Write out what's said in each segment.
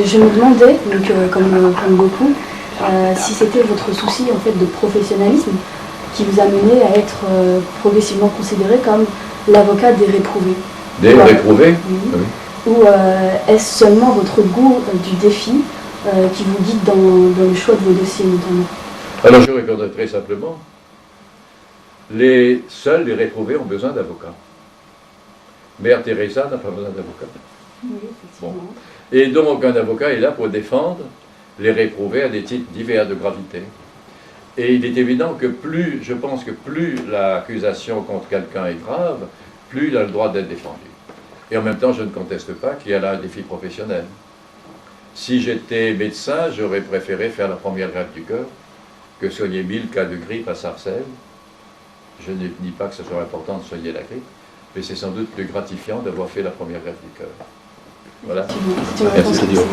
je me demandais, donc, comme beaucoup, si c'était votre souci en fait, de professionnalisme qui vous a mené à être progressivement considéré comme l'avocat des réprouvés. Des réprouvés? Oui. Oui. Ou est-ce seulement votre goût du défi qui vous guide dans le choix de vos dossiers notamment? Alors je répondrai très simplement. Seuls les réprouvés ont besoin d'avocats. Mère Teresa n'a pas besoin d'avocat. Oui, effectivement. Bon. Et donc un avocat est là pour défendre les réprouvés à des titres divers de gravité. Et il est évident que je pense que plus l'accusation contre quelqu'un est grave, plus il a le droit d'être défendu. Et en même temps, je ne conteste pas qu'il y a là un défi professionnel. Si j'étais médecin, j'aurais préféré faire la première greffe du cœur que soigner 1000 cas de grippe à Sarcelles. Je ne dis pas que ce soit important de soigner la grippe, mais c'est sans doute plus gratifiant d'avoir fait la première greffe du cœur. Voilà. C'est une réponse intéressante.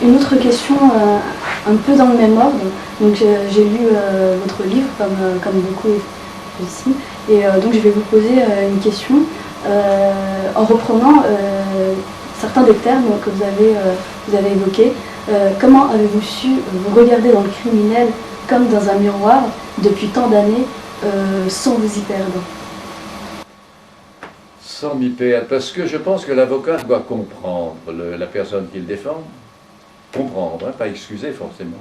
Une autre question un peu dans le même ordre. Donc j'ai lu votre livre comme beaucoup ici, et donc je vais vous poser une question en reprenant certains des termes que vous avez évoqués. Comment avez-vous su vous regarder dans le criminel comme dans un miroir depuis tant d'années sans vous y perdre? Sans m'y perdre, parce que je pense que l'avocat doit comprendre la personne qu'il défend, comprendre, hein, pas excuser forcément,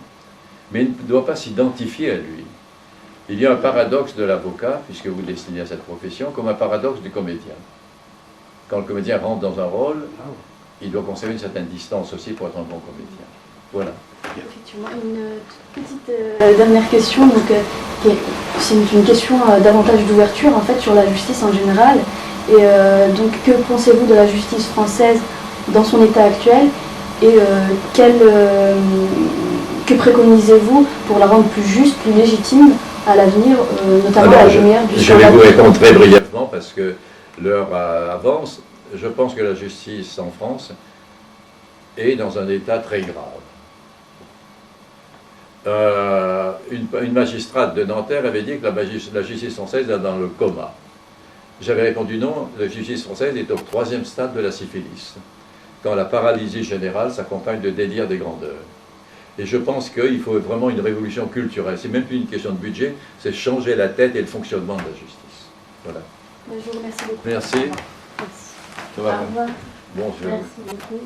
mais il ne doit pas s'identifier à lui. Il y a un paradoxe de l'avocat, puisque vous destinez à cette profession, comme un paradoxe du comédien. Quand le comédien rentre dans un rôle, il doit conserver une certaine distance aussi pour être un bon comédien. Voilà. Effectivement, une toute petite dernière question, donc c'est une question davantage d'ouverture en fait sur la justice en général. Et donc que pensez-vous de la justice française dans son état actuel et que préconisez-vous pour la rendre plus juste, plus légitime à l'avenir, notamment à la lumière du Je vais vous répondre très brièvement parce que l'heure avance. Je pense que la justice en France est dans un état très grave. Une magistrate de Nanterre avait dit que la justice française est dans le coma. J'avais répondu non, la justice française est au 3e stade de la syphilis, quand la paralysie générale s'accompagne de délire des grandeurs. Et je pense qu'il faut vraiment une révolution culturelle. C'est même plus une question de budget, c'est changer la tête et le fonctionnement de la justice. Voilà. Je vous remercie beaucoup. Merci. Au revoir. Bonjour. Merci beaucoup.